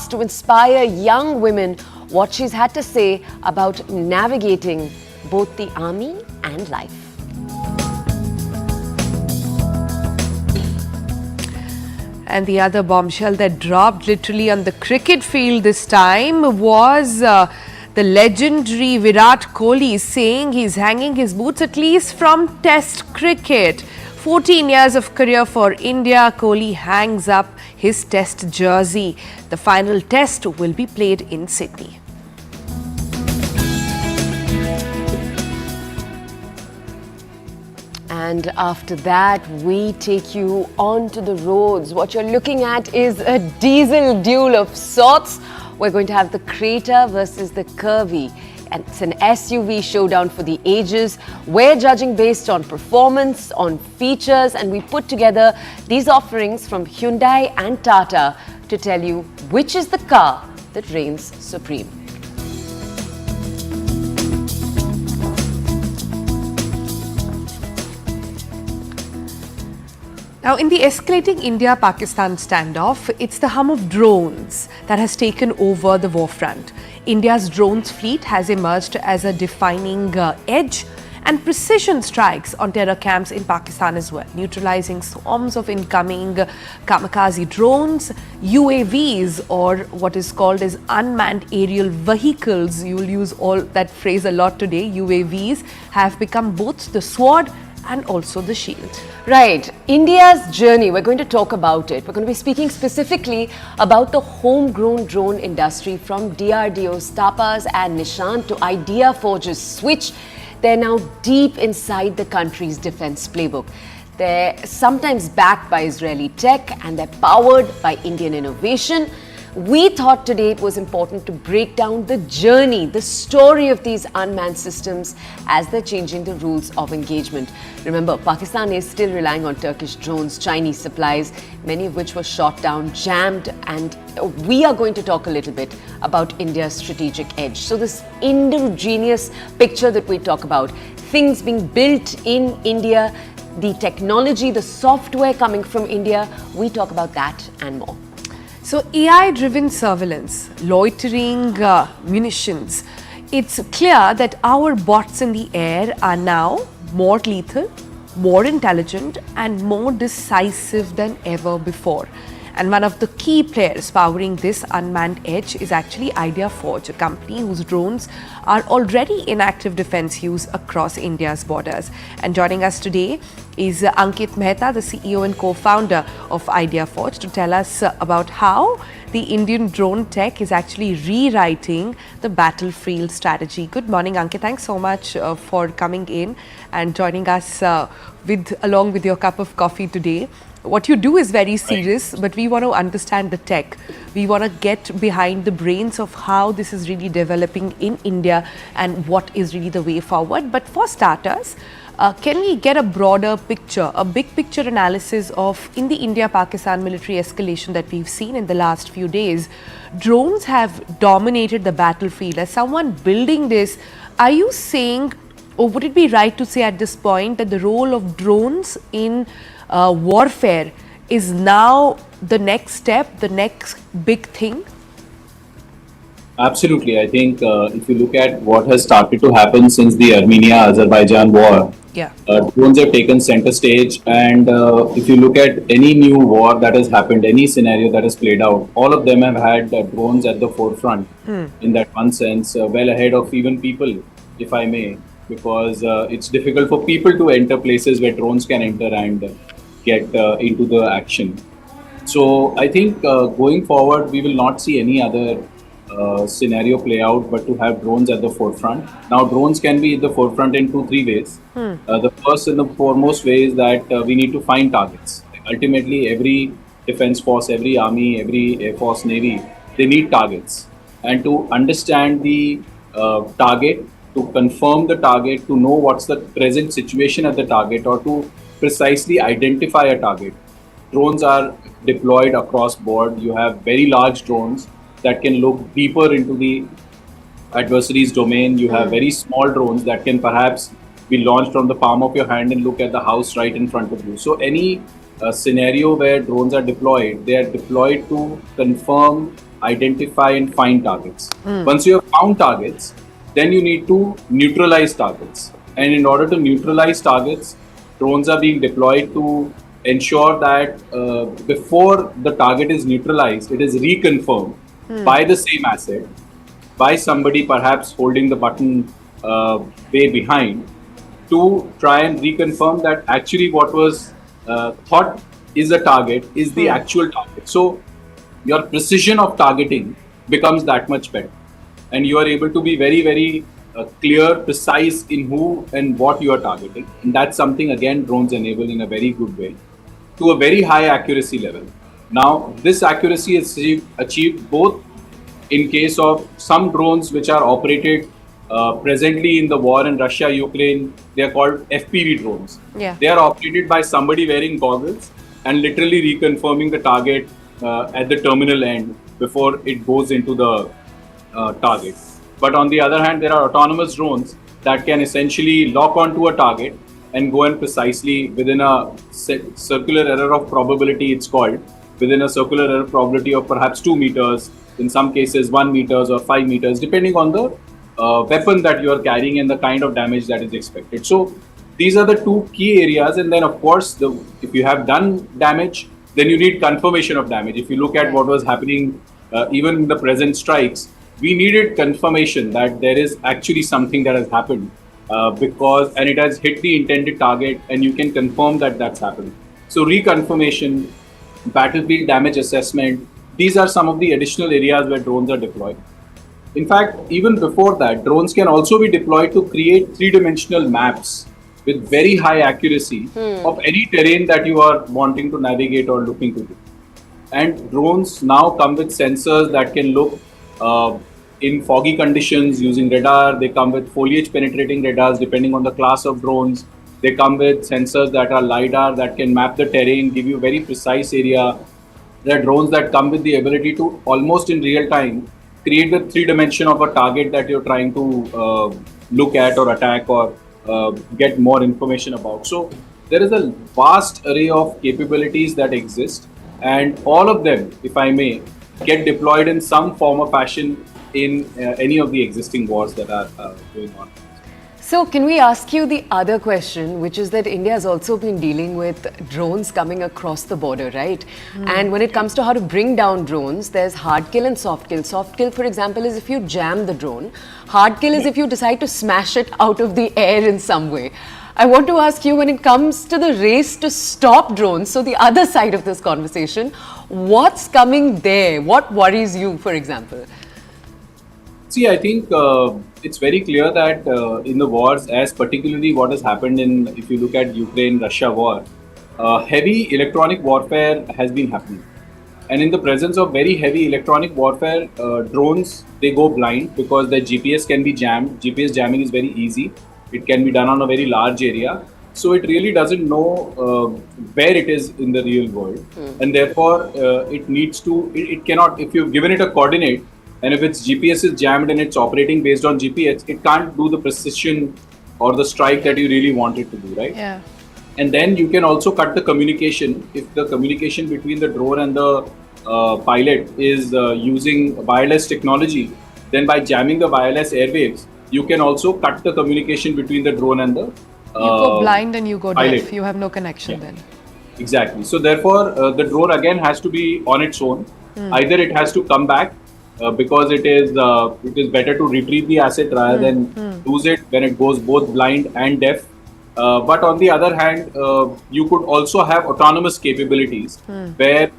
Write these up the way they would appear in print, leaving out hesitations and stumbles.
asked to inspire young women what she's had to say about navigating both the army and life. And the other bombshell that dropped literally on the cricket field this time was the legendary Virat Kohli saying he's hanging his boots at least from Test cricket. 14 years of career for India, Kohli hangs up his Test jersey. The final Test will be played in Sydney. And after that, we take you onto the roads. What you're looking at is a diesel duel of sorts. We're going to have the Creta versus the Curvy. And it's an SUV showdown for the ages. We're judging based on performance, on features, and we put together these offerings from Hyundai and Tata to tell you which is the car that reigns supreme. Now, in the escalating India-Pakistan standoff, it's the hum of drones that has taken over the war front. India's drones fleet has emerged as a defining edge, and precision strikes on terror camps in Pakistan as well, neutralizing swarms of incoming kamikaze drones, UAVs, or what is called as unmanned aerial vehicles. You will use all that phrase a lot today. UAVs have become both the sword and also the shield. Right. India's journey, we're going to talk about it. We're going to be speaking specifically about the homegrown drone industry from DRDO's Tapas and Nishan to Idea Forge's Switch. They're now deep inside the country's defense playbook. They're sometimes backed by Israeli tech and they're powered by Indian innovation. We thought today it was important to break down the journey, the story of these unmanned systems as they're changing the rules of engagement. Remember, Pakistan is still relying on Turkish drones, Chinese supplies, many of which were shot down, jammed, and we are going to talk a little bit about India's strategic edge. So this indigenous picture that we talk about, things being built in India, the technology, the software coming from India, we talk about that and more. So AI-driven surveillance, loitering munitions, it's clear that our bots in the air are now more lethal, more intelligent and more decisive than ever before. And one of the key players powering this unmanned edge is actually Idea Forge, a company whose drones are already in active defense use across India's borders. And joining us today is Ankit Mehta, the CEO and co-founder of Idea Forge, to tell us about how the Indian drone tech is actually rewriting the battlefield strategy. Good morning, Ankit. Thanks so much for coming in and joining us along with your cup of coffee today. What you do is very serious, but we want to understand the tech. We want to get behind the brains of how this is really developing in India and what is really the way forward. But for starters, can we get a broader picture, a big picture analysis of in the India-Pakistan military escalation that we've seen in the last few days? Drones have dominated the battlefield. As someone building this, are you saying, or would it be right to say at this point that the role of drones in warfare is now the next step, the next big thing? Absolutely. I think if you look at what has started to happen since the Armenia-Azerbaijan war, drones have taken center stage. And if you look at any new war that has happened, any scenario that has played out, all of them have had drones at the forefront in that one sense, well ahead of even people, if I may, because it's difficult for people to enter places where drones can enter and get into the action. So I think going forward, we will not see any other scenario play out but to have drones at the forefront. Now, drones can be at the forefront in 2-3 ways. The first and the foremost way is that we need to find targets. Ultimately, every defense force, every army, every air force, navy, they need targets. And to understand the target, to confirm the target, to know what's the present situation at the target, or to precisely identify a target. Drones are deployed across board. You have very large drones that can look deeper into the adversary's domain. You have very small drones that can perhaps be launched from the palm of your hand and look at the house right in front of you. So any scenario where drones are deployed, they are deployed to confirm identify and find targets. Once you have found targets, then you need to neutralize targets. And in order to neutralize targets, drones are being deployed to ensure that before the target is neutralized, it is reconfirmed by the same asset, by somebody perhaps holding the button way behind, to try and reconfirm that actually what was thought is a target is the actual target. So your precision of targeting becomes that much better, and you are able to be very, very clear, precise in who and what you are targeting. And that's something again drones enable in a very good way to a very high accuracy level. Now, this accuracy is achieved both in case of some drones which are operated presently in the war in Russia-Ukraine. They are called FPV drones. Yeah. They are operated by somebody wearing goggles and literally reconfirming the target at the terminal end before it goes into the target. But on the other hand, there are autonomous drones that can essentially lock onto a target and go in precisely within a circular error of probability, it's called, within a circular error probability of perhaps 2 meters, in some cases 1 meters or 5 meters, depending on the weapon that you are carrying and the kind of damage that is expected. So these are the two key areas. And then of course, if you have done damage, then you need confirmation of damage. If you look at what was happening even in the present strikes, we needed confirmation that there is actually something that has happened and it has hit the intended target, and you can confirm that that's happened. So reconfirmation, battlefield damage assessment, these are some of the additional areas where drones are deployed. In fact, even before that, drones can also be deployed to create three-dimensional maps with very high accuracy of any terrain that you are wanting to navigate or looking to do. And drones now come with sensors that can look in foggy conditions using radar. They come with foliage penetrating radars depending on the class of drones. They come with sensors that are LiDAR that can map the terrain, give you very precise area. There are drones that come with the ability to almost in real time create the 3 dimension of a target that you're trying to look at or attack or get more information about. So there is a vast array of capabilities that exist, and all of them, if I may, get deployed in some form or fashion in any of the existing wars that are going on. So can we ask you the other question, which is that India has also been dealing with drones coming across the border, right? And when it comes to how to bring down drones, there's hard kill and soft kill. Soft kill, for example, is if you jam the drone. Hard kill is if you decide to smash it out of the air in some way. I want to ask you, when it comes to the race to stop drones, so the other side of this conversation, what's coming there? What worries you, for example? See, I think it's very clear that in the wars, as particularly what has happened if you look at Ukraine-Russia war, heavy electronic warfare has been happening. And in the presence of very heavy electronic warfare, drones, they go blind because their GPS can be jammed. GPS jamming is very easy. It can be done on a very large area. So it really doesn't know where it is in the real world. And therefore, it cannot, if you've given it a coordinate, and if its GPS is jammed and it's operating based on GPS, it can't do the precision or the strike that you really want it to do, right? Yeah. And then you can also cut the communication. If the communication between the drone and the pilot is using wireless technology, then by jamming the wireless airwaves, you can also cut the communication between the drone and the you go blind and you go pilot. deaf. You have no connection then. Exactly. So therefore, the drone again has to be on its own. Either it has to come back because it is better to retrieve the asset rather than lose it when it goes both blind and deaf. But on the other hand, you could also have autonomous capabilities where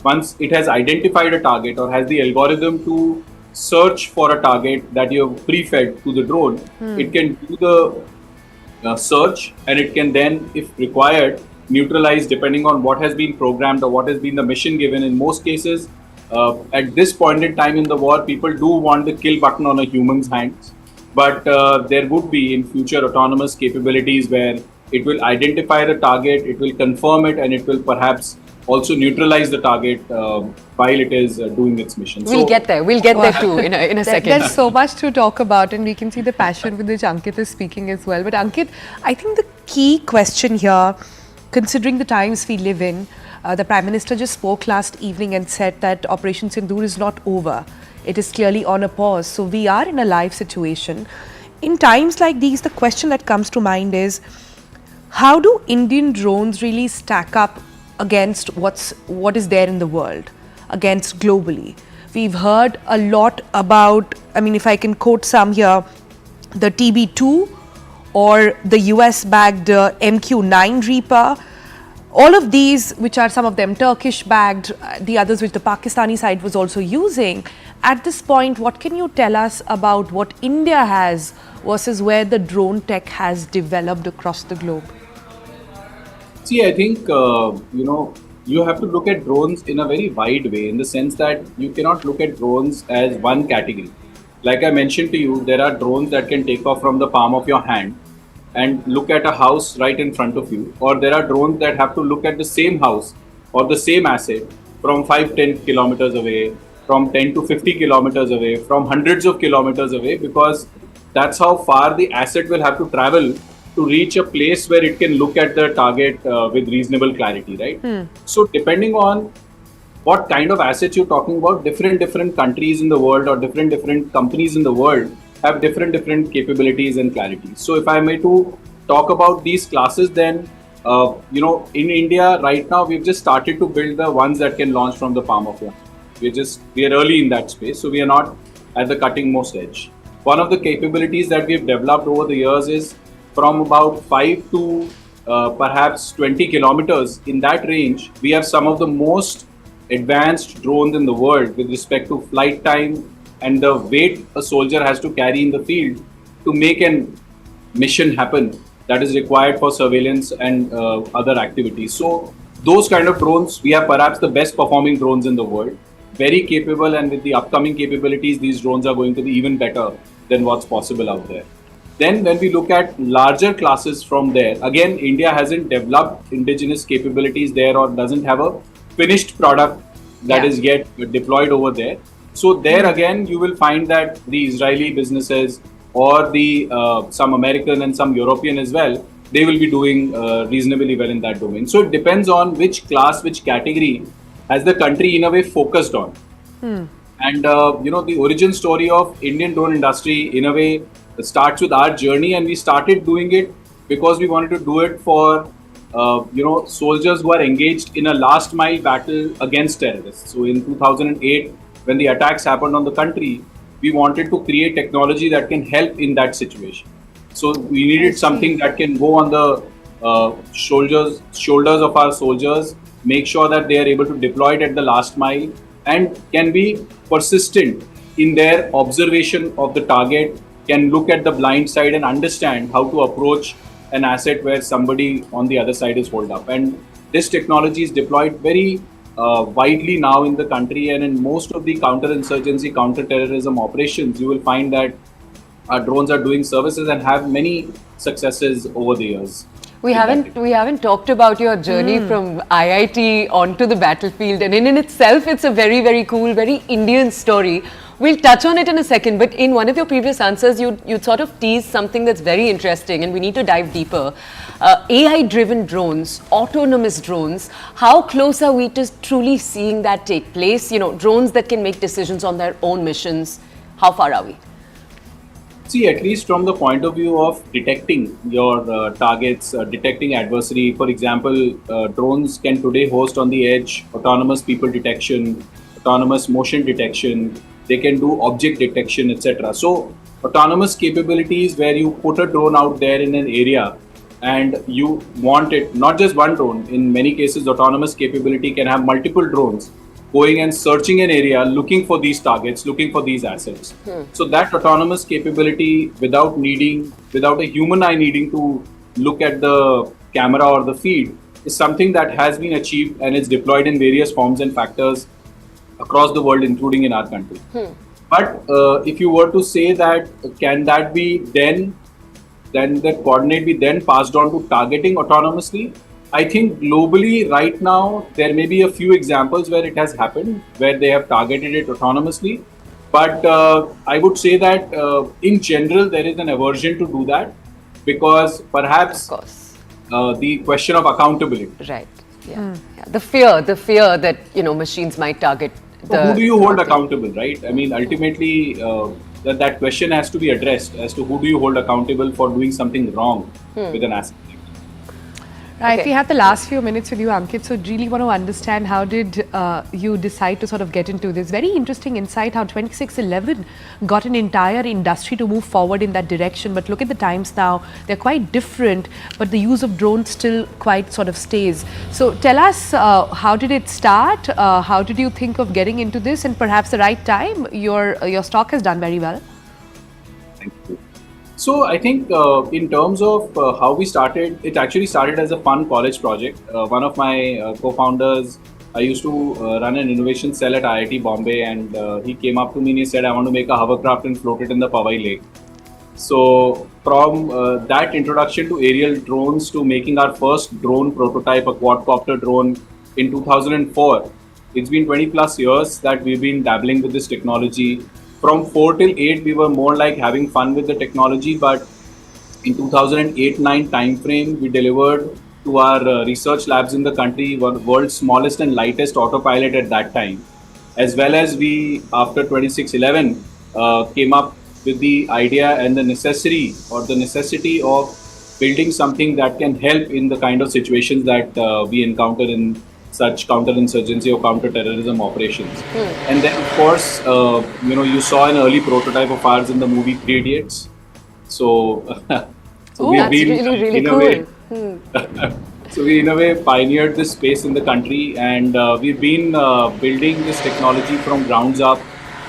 once it has identified a target or has the algorithm to search for a target that you have pre-fed to the drone, it can do the search, and it can then, if required, neutralize depending on what has been programmed or what has been the mission given. In most cases, at this point in time in the war, people do want the kill button on a human's hands. But there would be in future autonomous capabilities where it will identify the target, it will confirm it, and it will perhaps also neutralize the target while it is doing its mission. We'll get there. We'll get there too in a second. There's so much to talk about, and we can see the passion with which Ankit is speaking as well. But Ankit, I think the key question here, considering the times we live in, The Prime Minister just spoke last evening and said that Operation Sindoor is not over. It is clearly on a pause. So we are in a live situation. In times like these, the question that comes to mind is, how do Indian drones really stack up against what is there in the world, against globally? We've heard a lot about, I mean, if I can quote some here, the TB2 or the US-backed MQ-9 Reaper. All of these, which are some of them Turkish-backed, the others which the Pakistani side was also using. At this point, what can you tell us about what India has versus where the drone tech has developed across the globe? See, I think, you have to look at drones in a very wide way, in the sense that you cannot look at drones as one category. Like I mentioned to you, there are drones that can take off from the palm of your hand and look at a house right in front of you. Or there are drones that have to look at the same house or the same asset from 5-10 kilometers away, from 10 to 50 kilometers away, from hundreds of kilometers away, because that's how far the asset will have to travel to reach a place where it can look at the target with reasonable clarity, right? So depending on what kind of assets you're talking about, different countries in the world or different companies in the world have different capabilities and clarity. So if I may to talk about these classes, then in India right now we've just started to build the ones that can launch from the palm of your hand. We are early in that space, so we are not at the cutting most edge. One of the capabilities that we've developed over the years is from about 5 to perhaps 20 kilometers. In that range, we have some of the most advanced drones in the world with respect to flight time and the weight a soldier has to carry in the field to make a mission happen that is required for surveillance and other activities. So those kind of drones, we have perhaps the best performing drones in the world. Very capable, and with the upcoming capabilities, these drones are going to be even better than what's possible out there. Then when we look at larger classes from there, again, India hasn't developed indigenous capabilities there or doesn't have a finished product that is yet deployed over there. So there again, you will find that the Israeli businesses or the some American and some European as well, they will be doing reasonably well in that domain. So it depends on which class, which category has the country in a way focused on. And the origin story of Indian drone industry in a way starts with our journey, and we started doing it because we wanted to do it for soldiers who are engaged in a last mile battle against terrorists. So in 2008, when the attacks happened on the country, we wanted to create technology that can help in that situation. So we needed something that can go on the shoulders of our soldiers, make sure that they are able to deploy it at the last mile and can be persistent in their observation of the target, can look at the blind side and understand how to approach an asset where somebody on the other side is holed up. And this technology is deployed very widely now in the country, and in most of the counter-insurgency, counter-terrorism operations, you will find that our drones are doing services and have many successes over the years. We haven't talked about your journey from IIT onto the battlefield, and in itself it's a very, very cool, very Indian story. We'll touch on it in a second, but in one of your previous answers, you sort of teased something that's very interesting, and we need to dive deeper. AI-driven drones, autonomous drones, how close are we to truly seeing that take place? Drones that can make decisions on their own missions, how far are we? See, at least from the point of view of detecting your targets, detecting adversary, for example, drones can today host on the edge autonomous people detection, autonomous motion detection, they can do object detection, etc. So autonomous capabilities where you put a drone out there in an area and you want it, not just one drone, in many cases autonomous capability can have multiple drones going and searching an area, looking for these targets, looking for these assets. So that autonomous capability without a human eye needing to look at the camera or the feed is something that has been achieved and is deployed in various forms and factors across the world, including in our country. But if you were to say that, can that be then that coordinate be then passed on to targeting autonomously? I think globally right now, there may be a few examples where it has happened, where they have targeted it autonomously. But I would say that in general, there is an aversion to do that because perhaps the question of accountability. Right. Yeah. The fear that, machines might target So who do you hold accountable, right? I mean, ultimately, that question has to be addressed as to who do you hold accountable for doing something wrong with an asset. Right, Okay. we have the last few minutes with you, Ankit. So, really want to understand how did you decide to sort of get into this? Very interesting insight how 2611 got an entire industry to move forward in that direction. But look at the times now; they're quite different. But the use of drones still quite sort of stays. So, tell us how did it start? How did you think of getting into this? And perhaps the right time. Your stock has done very well. Thank you. So I think in terms of how we started, it actually started as a fun college project. One of my co-founders, I used to run an innovation cell at IIT Bombay, and he came up to me and he said, I want to make a hovercraft and float it in the Powai Lake. So from that introduction to aerial drones to making our first drone prototype, a quadcopter drone in 2004, it's been 20 plus years that we've been dabbling with this technology. From 4 till 8, we were more like having fun with the technology, but in 2008-9 timeframe, we delivered to our research labs in the country world's smallest and lightest autopilot at that time. As well as we, after 2611, came up with the idea and the necessity of building something that can help in the kind of situations that we encounter in such counterinsurgency or counter-terrorism operations. And then, of course, you saw an early prototype of ours in the movie Three Idiots. So, that's really cool. So we in a way pioneered this space in the country, and we've been building this technology from grounds up,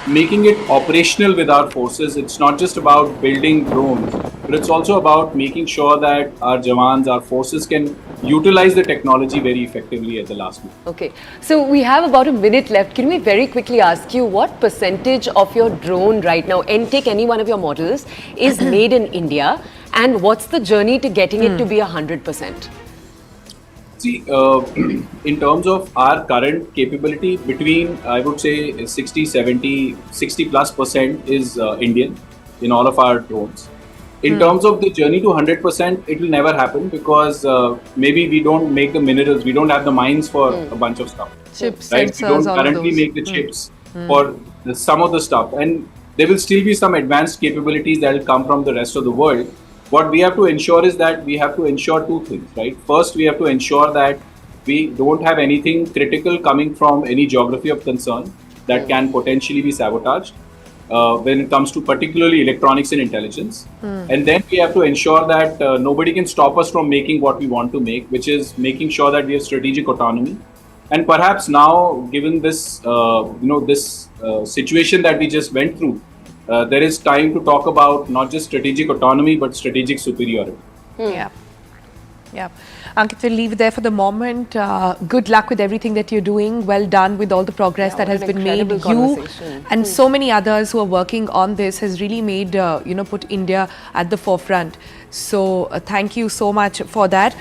making it operational with our forces. It's not just about building drones, but it's also about making sure that our Jawans, our forces can utilize the technology very effectively at the last minute. Okay, so we have about a minute left. Can we very quickly ask you what percentage of your drone right now, and take any one of your models, is made in India, and what's the journey to getting it to be 100%? See, in terms of our current capability, between, I would say, 60 plus percent is Indian in all of our drones. In terms of the journey to 100%, it will never happen because maybe we don't make the minerals, we don't have the mines for a bunch of stuff. Chips, Right? sensors, We don't all of currently those. make the chips for some of the stuff. And there will still be some advanced capabilities that will come from the rest of the world. What we have to ensure is that we have to ensure two things, right? First, we have to ensure that we don't have anything critical coming from any geography of concern that can potentially be sabotaged when it comes to particularly electronics and intelligence. And then we have to ensure that nobody can stop us from making what we want to make, which is making sure that we have strategic autonomy. And perhaps now, given this, situation that we just went through, there is time to talk about not just strategic autonomy, but strategic superiority. Yeah. Yeah. Ankit, we'll leave it there for the moment. Good luck with everything that you're doing. Well done with all the progress that has what an been made. incredible You conversation. and so many others who are working on this has really made, put India at the forefront. So thank you so much for that.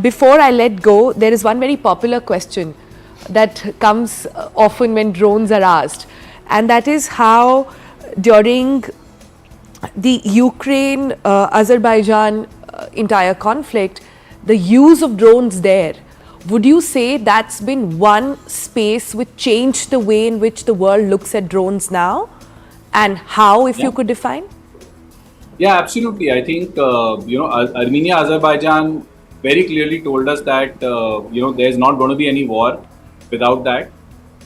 Before I let go, there is one very popular question that comes often when drones are asked. And that is how during the Ukraine-Azerbaijan entire conflict, the use of drones there, would you say that's been one space which changed the way in which the world looks at drones now? And how, if you could define? Yeah, absolutely. I think, Armenia, Azerbaijan very clearly told us that, there's not going to be any war without that.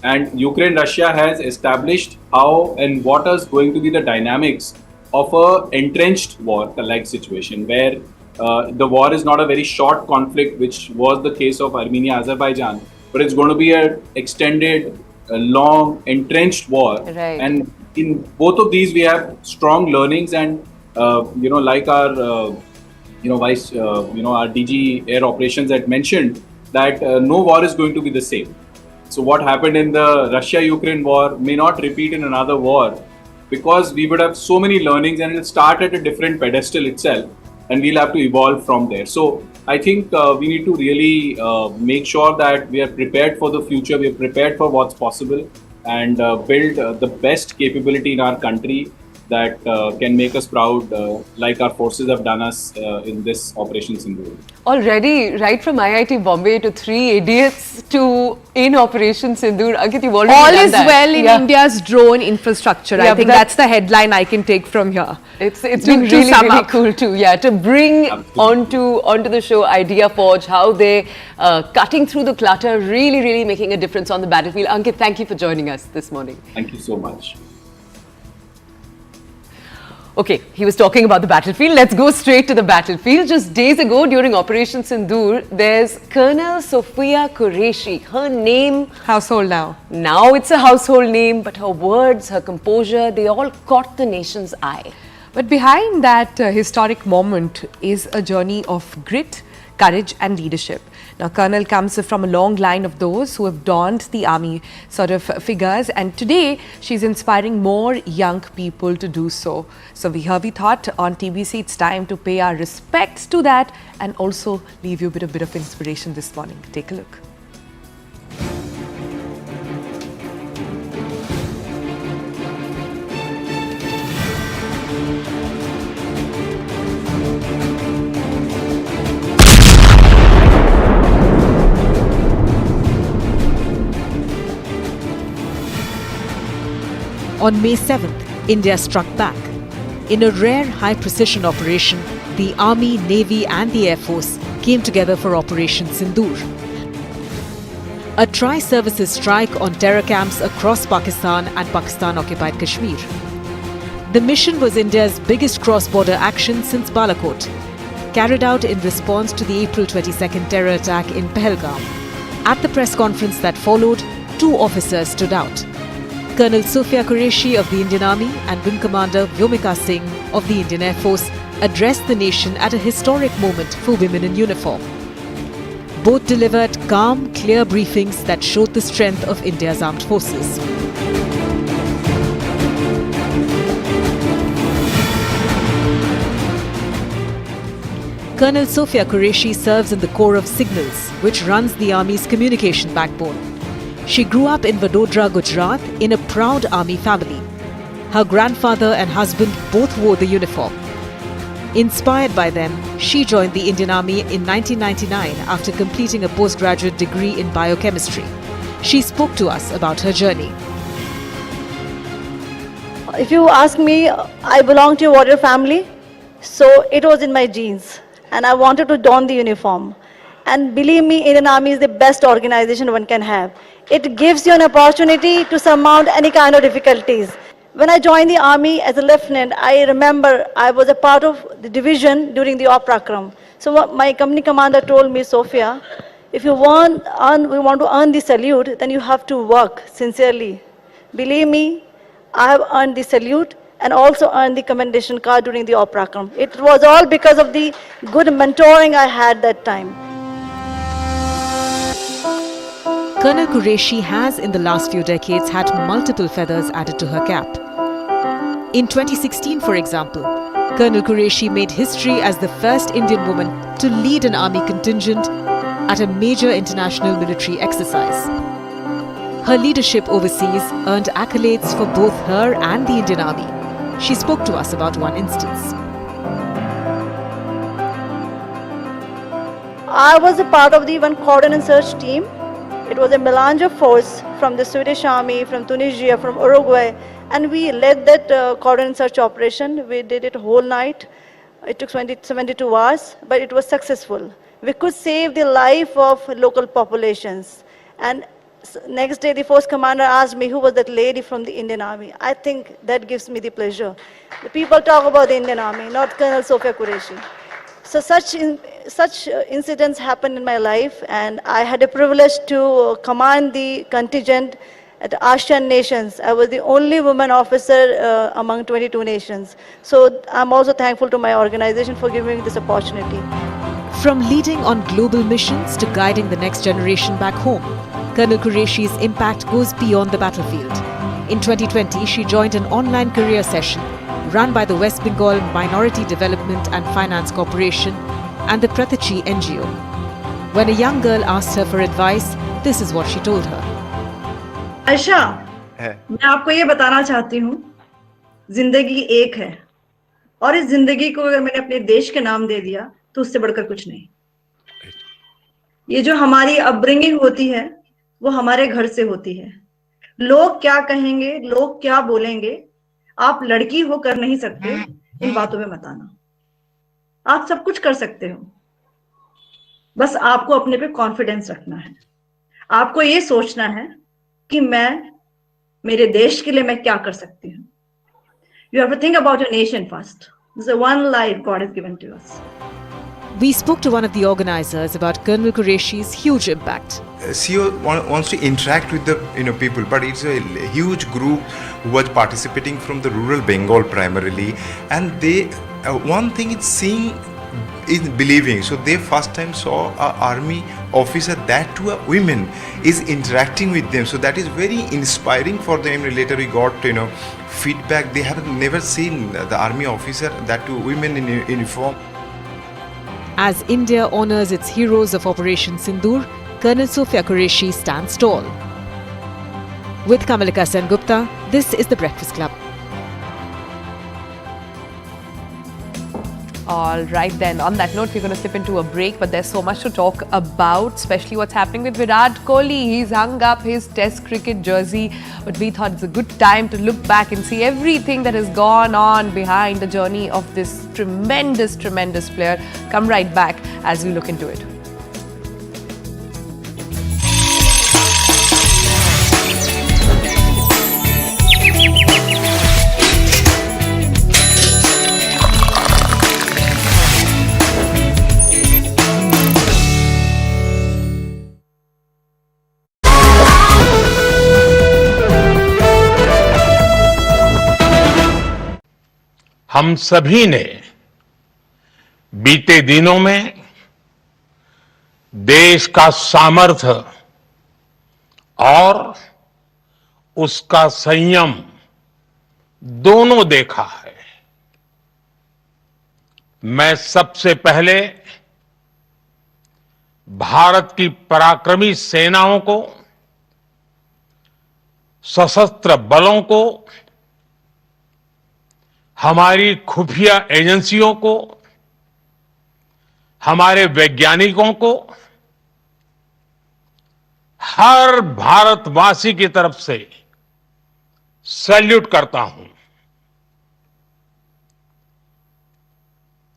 And Ukraine, Russia has established how and what is going to be the dynamics of a entrenched war-like situation where the war is not a very short conflict, which was the case of Armenia, Azerbaijan, but it's going to be an extended, long, entrenched war. Right. And in both of these, we have strong learnings and, like our, vice, our DG Air Operations had mentioned that no war is going to be the same. So what happened in the Russia-Ukraine war may not repeat in another war because we would have so many learnings and it'll start at a different pedestal itself and we'll have to evolve from there. So I think we need to really make sure that we are prepared for the future, we are prepared for what's possible and build the best capability in our country that can make us proud, like our forces have done us in this Operation Sindoor. Already, right from IIT Bombay to Three Idiots to in Operation Sindoor. Ankit, you've already All done is that. well in India's drone infrastructure. Yeah, I think that's the headline I can take from here. It's been really, sum really up. cool too. Yeah, to bring onto the show Idea Forge, how they cutting through the clutter, really, really making a difference on the battlefield. Ankit, thank you for joining us this morning. Thank you so much. Okay, he was talking about the battlefield. Let's go straight to the battlefield. Just days ago during Operation Sindoor, there's Colonel Sophia Qureshi. Her name... Household now. Now it's a household name, but her words, her composure, they all caught the nation's eye. But behind that historic moment is a journey of grit, courage and leadership. Now, Colonel comes from a long line of those who have donned the army sort of figures, and today she's inspiring more young people to do so. So we thought on TBC it's time to pay our respects to that and also leave you a bit of inspiration this morning. Take a look. On May 7th, India struck back. In a rare high-precision operation, the Army, Navy and the Air Force came together for Operation Sindoor. A tri-services strike on terror camps across Pakistan and Pakistan-occupied Kashmir. The mission was India's biggest cross-border action since Balakot, carried out in response to the April 22nd terror attack in Pahalgam. At the press conference that followed, two officers stood out. Colonel Sophia Qureshi of the Indian Army and Wing Commander Vyomika Singh of the Indian Air Force addressed the nation at a historic moment for women in uniform. Both delivered calm, clear briefings that showed the strength of India's armed forces. Colonel Sophia Qureshi serves in the Corps of Signals, which runs the Army's communication backbone. She grew up in Vadodara, Gujarat, in a proud army family. Her grandfather and husband both wore the uniform. Inspired by them, she joined the Indian Army in 1999 after completing a postgraduate degree in biochemistry. She spoke to us about her journey. If you ask me, I belong to a warrior family, so it was in my genes, and I wanted to don the uniform. And believe me, Indian Army is the best organization one can have. It gives you an opportunity to surmount any kind of difficulties. When I joined the army as a lieutenant, I remember I was a part of the division during the Oprakram. So my company commander told me, Sophia, if you want to earn the salute, then you have to work sincerely. Believe me, I have earned the salute and also earned the commendation card during the Oprakram. It was all because of the good mentoring I had that time. Colonel Qureshi has in the last few decades had multiple feathers added to her cap. In 2016, for example, Colonel Qureshi made history as the first Indian woman to lead an army contingent at a major international military exercise. Her leadership overseas earned accolades for both her and the Indian Army. She spoke to us about one instance. I was a part of the one cordon and search team. It was a melange of force from the Swedish Army, from Tunisia, from Uruguay, and we led that cordon and search operation. We did it whole night. It took 72 hours, but it was successful. We could save the life of local populations. And next day, the force commander asked me who was that lady from the Indian Army. I think that gives me the pleasure. The people talk about the Indian Army, not Colonel Sophia Qureshi. So such incidents happened in my life, and I had a privilege to command the contingent at ASEAN nations. I was the only woman officer among 22 nations. So I'm also thankful to my organization for giving me this opportunity. From leading on global missions to guiding the next generation back home, Colonel Qureshi's impact goes beyond the battlefield. In 2020, she joined an online career session run by the West Bengal Minority Development and Finance Corporation and the Pratachi NGO. When a young girl asked her for advice, this is what she told her. Ayesha, मैं आपको ये बताना चाहती हूँ, जिंदगी एक है, और इस जिंदगी को अगर मैंने अपने देश के नाम दे दिया तो उससे बढ़कर कुछ नहीं। ये जो हमारी अपब्रिंगिंग होती है वो हमारे घर से होती है। लोग क्या कहेंगे, लोग क्या बोलेंगे, आप लड़की हो कर नहीं सकते, इन बातों में मत आना। आप सब कुछ कर सकते हो, बस आपको अपने पे कॉन्फिडेंस रखना है। आपको ये सोचना है कि मैं, मेरे देश के लिए मैं क्या कर सकती हूँ। You have to think about your nation first. This is the one life God has given to us. We spoke to one of the organizers about Colonel Qureshi's huge impact. CEO wants to interact with the people, but it's a huge group who was participating from the rural Bengal primarily, and they one thing is seeing is believing. So they first time saw a army officer, that to a women, is interacting with them. So that is very inspiring for them. Later we got feedback, they have never seen the army officer, that to women in uniform. As India honors its heroes of Operation Sindoor, Colonel Sofia Qureshi stands tall. With Kamalika Sengupta, this is The Breakfast Club. All right then, on that note, we're going to slip into a break, but there's so much to talk about, especially what's happening with Virat Kohli. He's hung up his Test cricket jersey, but we thought it's a good time to look back and see everything that has gone on behind the journey of this tremendous, tremendous player. Come right back as we look into it. हम सभी ने बीते दिनों में देश का सामर्थ्य और उसका संयम दोनों देखा है। मैं सबसे पहले भारत की पराक्रमी सेनाओं को, सशस्त्र बलों को, हमारी खुफिया एजेंसियों को, हमारे वैज्ञानिकों को, हर भारतवासी की तरफ से सैल्यूट करता हूं।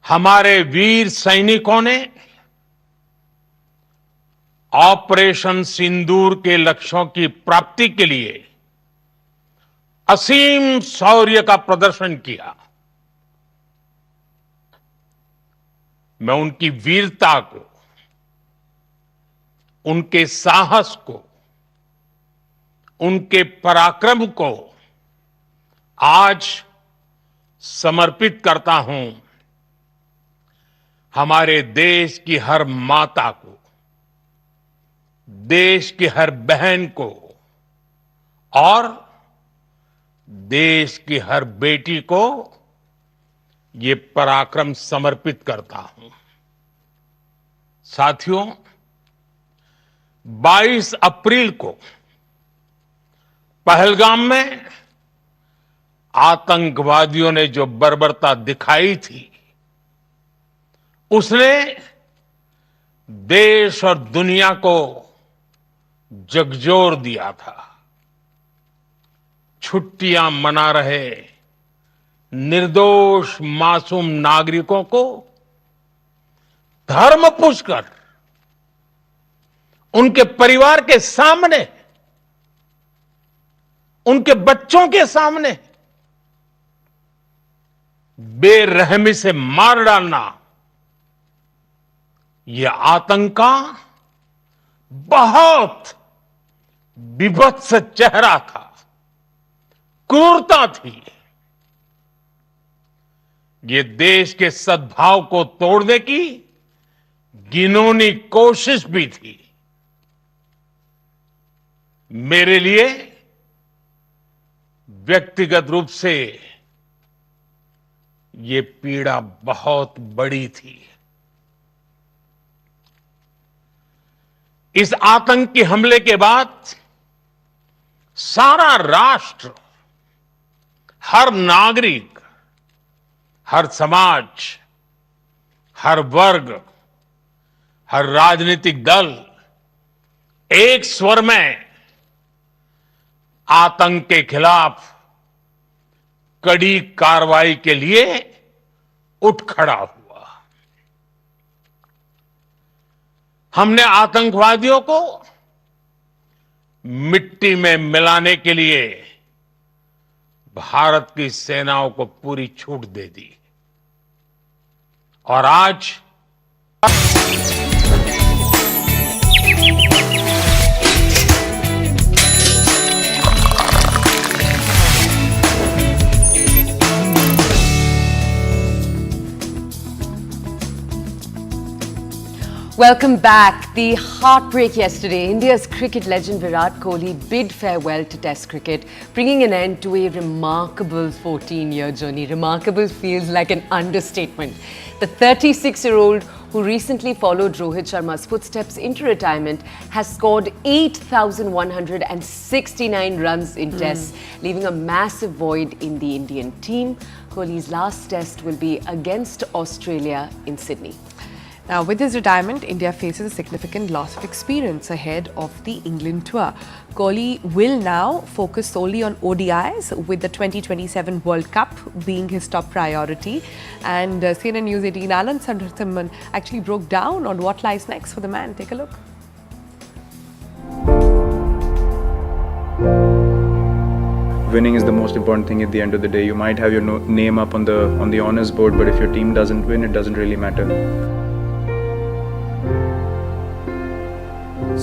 हमारे वीर सैनिकों ने ऑपरेशन सिंदूर के लक्ष्यों की प्राप्ति के लिए असीम शौर्य का प्रदर्शन किया। मैं उनकी वीरता को, उनके साहस को, उनके पराक्रम को आज समर्पित करता हूं। हमारे देश की हर माता को, देश की हर बहन को और देश की हर बेटी को ये पराक्रम समर्पित करता हूं। साथियों, 22 अप्रैल को पहलगाम में आतंकवादियों ने जो बर्बरता दिखाई थी, उसने देश और दुनिया को झकझोर दिया था। छुट्टियां मना रहे निर्दोष मासूम नागरिकों को धर्म पूछकर उनके परिवार के सामने, उनके बच्चों के सामने बेरहमी से मार डालना, यह आतंक का बहुत विभत्स चेहरा था, क्रूरता थी। ये देश के सद्भाव को तोड़ने की घिनौनी कोशिश भी थी। मेरे लिए व्यक्तिगत रूप से ये पीड़ा बहुत बड़ी थी। इस आतंकी हमले के बाद सारा राष्ट्र हर नागरिक, हर समाज, हर वर्ग, हर राजनीतिक दल एक स्वर में आतंक के खिलाफ कड़ी कार्रवाई के लिए उठ खड़ा हुआ। हमने आतंकवादियों को मिट्टी में मिलाने के लिए भारत की सेनाओं को पूरी छूट दे दी और आज Welcome back. The heartbreak yesterday. India's cricket legend Virat Kohli bid farewell to Test cricket, bringing an end to a remarkable 14-year journey. Remarkable feels like an understatement. The 36-year-old who recently followed Rohit Sharma's footsteps into retirement has scored 8,169 runs in Tests, leaving a massive void in the Indian team. Kohli's last Test will be against Australia in Sydney. Now, with his retirement, India faces a significant loss of experience ahead of the England tour. Kohli will now focus solely on ODIs, with the 2027 World Cup being his top priority. And CNN News 18 Alan Sundarthaman actually broke down on what lies next for the man. Take a look. Winning is the most important thing at the end of the day. You might have your name up on the honors board, but if your team doesn't win, it doesn't really matter.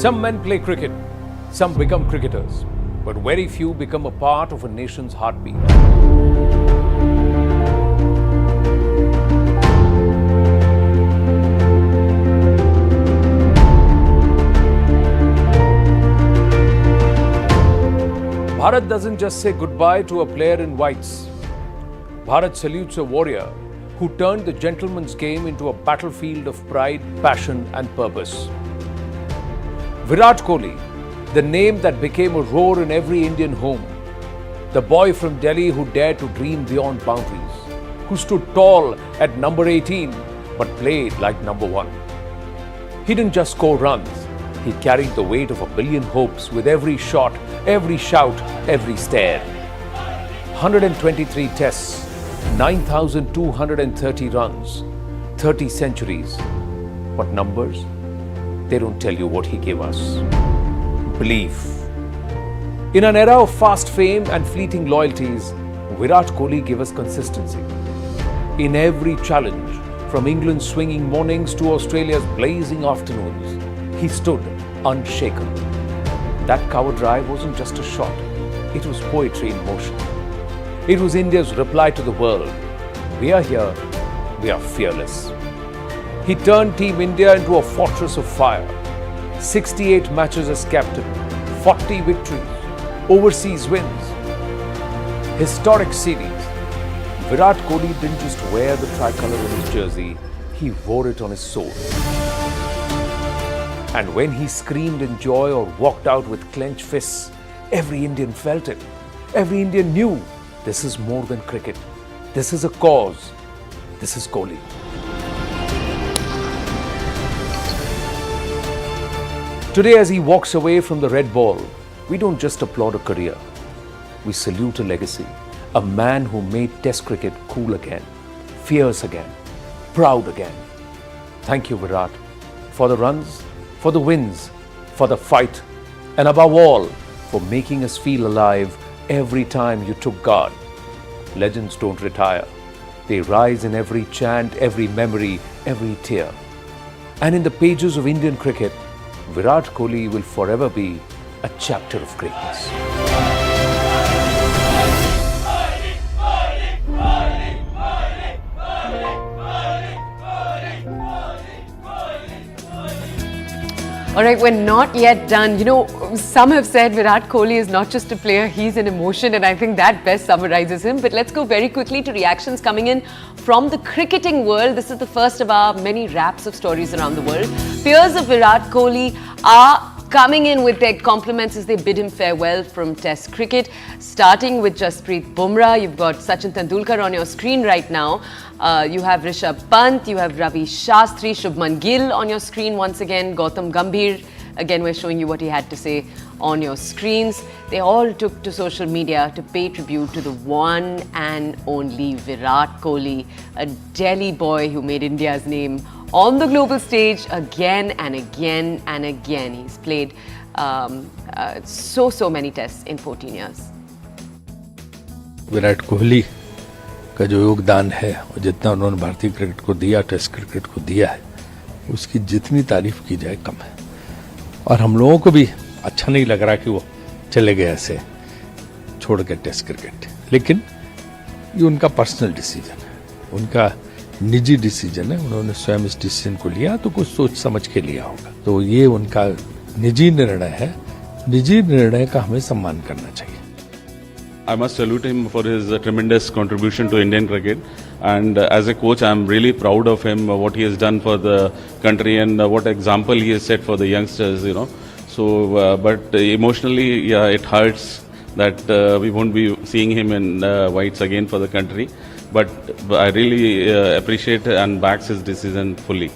Some men play cricket, some become cricketers, but very few become a part of a nation's heartbeat. Bharat doesn't just say goodbye to a player in whites. Bharat salutes a warrior who turned the gentleman's game into a battlefield of pride, passion and purpose. Virat Kohli, the name that became a roar in every Indian home. The boy from Delhi who dared to dream beyond boundaries, who stood tall at number 18 but played like number 1. He didn't just score runs, he carried the weight of a billion hopes with every shot, every shout, every stare. 123 tests, 9,230 runs, 30 centuries. What numbers? They don't tell you what he gave us. Belief. In an era of fast fame and fleeting loyalties, Virat Kohli gave us consistency. In every challenge, from England's swinging mornings to Australia's blazing afternoons, he stood unshaken. That cover drive wasn't just a shot, it was poetry in motion. It was India's reply to the world. We are here, we are fearless. He turned Team India into a fortress of fire. 68 matches as captain, 40 victories, overseas wins. Historic series. Virat Kohli didn't just wear the tricolour on his jersey, he wore it on his soul. And when he screamed in joy or walked out with clenched fists, every Indian felt it. Every Indian knew this is more than cricket. This is a cause. This is Kohli. Today, as he walks away from the red ball, we don't just applaud a career. We salute a legacy. A man who made Test cricket cool again, fierce again, proud again. Thank you, Virat, for the runs, for the wins, for the fight, and above all, for making us feel alive every time you took guard. Legends don't retire. They rise in every chant, every memory, every tear. And in the pages of Indian cricket, Virat Kohli will forever be a chapter of greatness. All right, we're not yet done. You know, some have said Virat Kohli is not just a player, he's an emotion, and I think that best summarizes him. But let's go very quickly to reactions coming in from the cricketing world. This is the first of our many wraps of stories around the world. Peers of Virat Kohli are coming in with their compliments as they bid him farewell from Test cricket. Starting with Jasprit Bumrah, you've got Sachin Tendulkar on your screen right now. You have Rishabh Pant, you have Ravi Shastri, Shubman Gill on your screen once again, Gautam Gambhir. Again, we're showing you what he had to say on your screens. They all took to social media to pay tribute to the one and only Virat Kohli, a Delhi boy who made India's name on the global stage again and again and again. He's played so many tests in 14 years. Virat Kohli का जो योगदान है और जितना उन्होंने भारतीय cricket को दिया, टेस्ट क्रिकेट को दिया है, उसकी जितनी तारीफ की जाए कम है। और हम लोगों को भी अच्छा नहीं लग रहा कि वो चले गए ऐसे छोड़ के टेस्ट क्रिकेट। लेकिन ये उनका पर्सनल डिसीजन है, उनका निजी डिसीजन है। उन्होंने स्वयं इस डिसीजन को लिया तो कुछ सोच समझ के लिया होगा। तो ये उनका निजी निर्णय है, निजी निर्णय का हमें सम्मान करना चाहिए। I must salute him for his tremendous contribution to Indian cricket, and as a coach I am really proud of him, what he has done for the country and what example he has set for the youngsters, you know. So but emotionally, yeah, it hurts that we won't be seeing him in whites again for the country, but I really appreciate and backs his decision fully.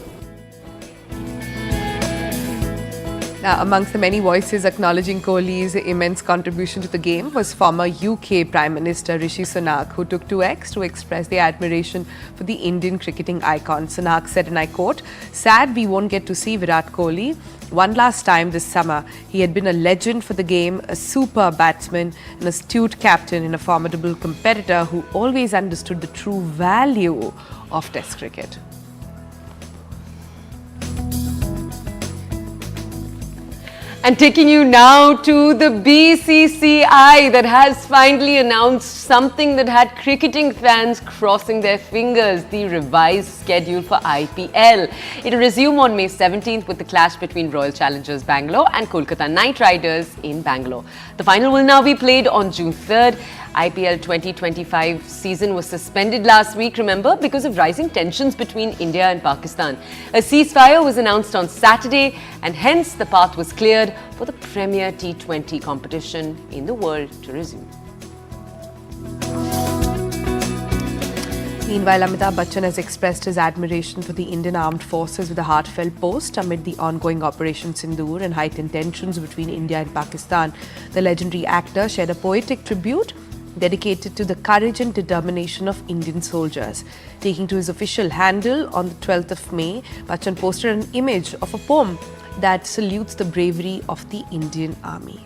Now, amongst the many voices acknowledging Kohli's immense contribution to the game was former UK Prime Minister Rishi Sunak, who took to X to express their admiration for the Indian cricketing icon. Sunak said, and I quote, "Sad we won't get to see Virat Kohli one last time this summer. He had been a legend for the game, a super batsman, an astute captain and a formidable competitor who always understood the true value of Test cricket." And taking you now to the BCCI that has finally announced something that had cricketing fans crossing their fingers, the revised schedule for IPL. It will resume on May 17th with the clash between Royal Challengers Bangalore and Kolkata Knight Riders in Bangalore. The final will now be played on June 3rd. IPL 2025 season was suspended last week, remember, because of rising tensions between India and Pakistan. A ceasefire was announced on Saturday and hence the path was cleared for the premier T20 competition in the world to resume. Meanwhile, Amitabh Bachchan has expressed his admiration for the Indian Armed Forces with a heartfelt post amid the ongoing Operation Sindoor and heightened tensions between India and Pakistan. The legendary actor shared a poetic tribute dedicated to the courage and determination of Indian soldiers. Taking to his official handle on the 12th of May, Bachchan posted an image of a poem that salutes the bravery of the Indian Army.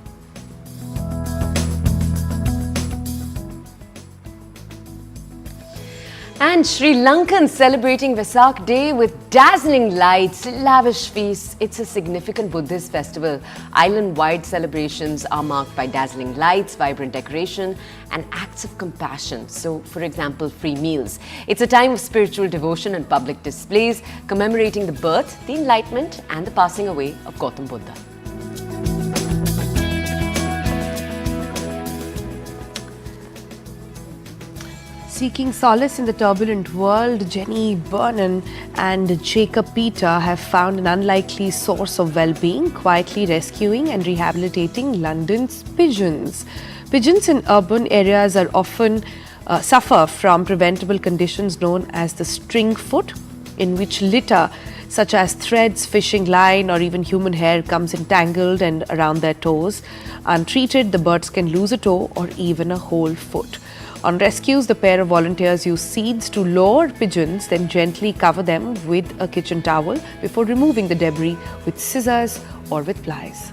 And Sri Lankans celebrating Vasak Day with dazzling lights, lavish feasts. It's a significant Buddhist festival. Island-wide celebrations are marked by dazzling lights, vibrant decoration and acts of compassion. So, for example, free meals. It's a time of spiritual devotion and public displays commemorating the birth, the enlightenment and the passing away of Gautam Buddha. Seeking solace in the turbulent world, Jenny Burnham and Jacob Peter have found an unlikely source of well-being, quietly rescuing and rehabilitating London's pigeons. Pigeons in urban areas are often suffer from preventable conditions known as the string foot, in which litter such as threads, fishing line or even human hair comes entangled and around their toes. Untreated, the birds can lose a toe or even a whole foot. On rescues, the pair of volunteers use seeds to lower pigeons, then gently cover them with a kitchen towel before removing the debris with scissors or with pliers.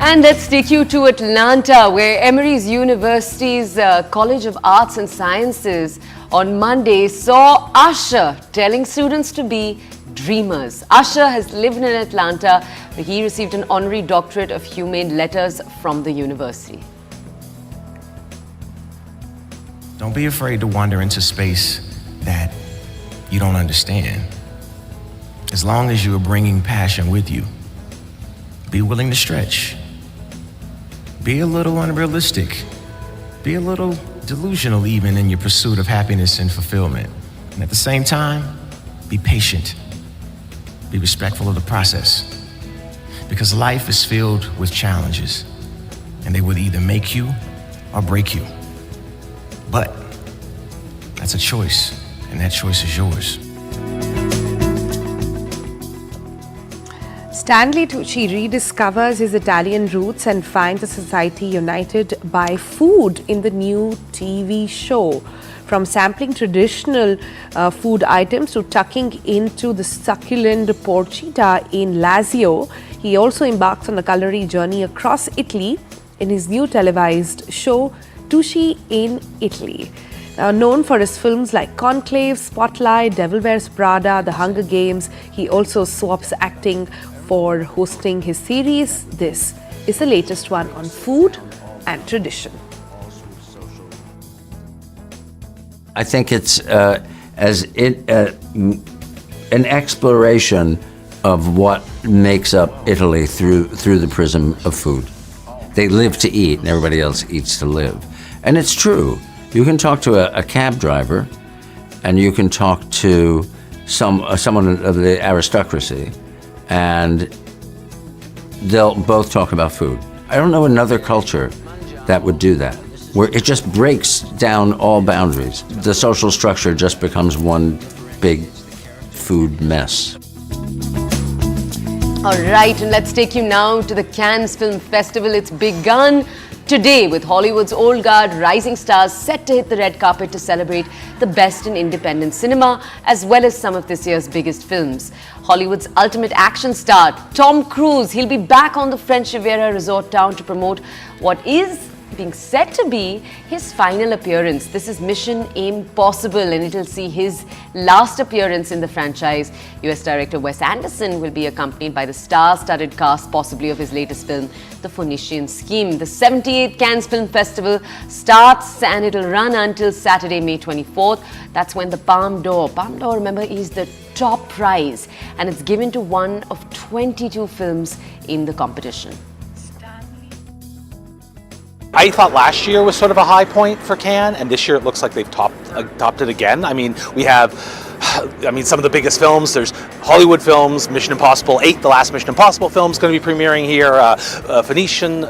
And let's take you to Atlanta, where Emory's University's College of Arts and Sciences on Monday saw Usher telling students to be dreamers. Usher has lived in Atlanta, where he received an honorary doctorate of humane letters from the university. Don't be afraid to wander into space that you don't understand. As long as you are bringing passion with you, be willing to stretch. Be a little unrealistic. Be a little delusional even in your pursuit of happiness and fulfillment. And at the same time, be patient. Be respectful of the process. Because life is filled with challenges, and they will either make you or break you. But that's a choice, and that choice is yours. Stanley Tucci rediscovers his Italian roots and finds a society united by food in the new TV show. From sampling traditional food items to tucking into the succulent porchetta in Lazio, he also embarks on a culinary journey across Italy in his new televised show, Tushi in Italy. Now, known for his films like Conclave, Spotlight, Devil Wears Prada, The Hunger Games, he also swaps acting for hosting his series. This is the latest one on food and tradition. I think it's an exploration of what makes up Italy through the prism of food. They live to eat, and everybody else eats to live. And it's true. You can talk to a cab driver, and you can talk to someone of the aristocracy, and they'll both talk about food. I don't know another culture that would do that, where it just breaks down all boundaries. The social structure just becomes one big food mess. All right, and let's take you now to the Cannes Film Festival. It's begun today with Hollywood's old guard rising stars set to hit the red carpet to celebrate the best in independent cinema, as well as some of this year's biggest films. Hollywood's ultimate action star, Tom Cruise, he'll be back on the French Riviera resort town to promote what is being said to be his final appearance. This is Mission Impossible, and it'll see his last appearance in the franchise. US director Wes Anderson will be accompanied by the star-studded cast, possibly of his latest film, The Phoenician Scheme. The 78th Cannes Film Festival starts and it'll run until Saturday, May 24th. That's when the Palme d'Or, remember, is the top prize, and it's given to one of 22 films in the competition. I thought last year was sort of a high point for Cannes, and this year it looks like they've topped it again. I mean, we have, some of the biggest films. There's Hollywood films, Mission Impossible 8, the last Mission Impossible film is going to be premiering here. Phoenician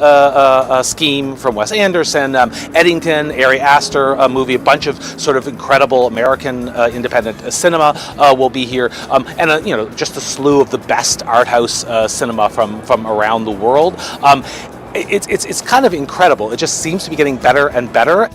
Scheme from Wes Anderson, Eddington, Ari Aster movie, a bunch of sort of incredible American independent cinema will be here, and just a slew of the best art house cinema from around the world. It's kind of incredible. It just seems to be getting better and better.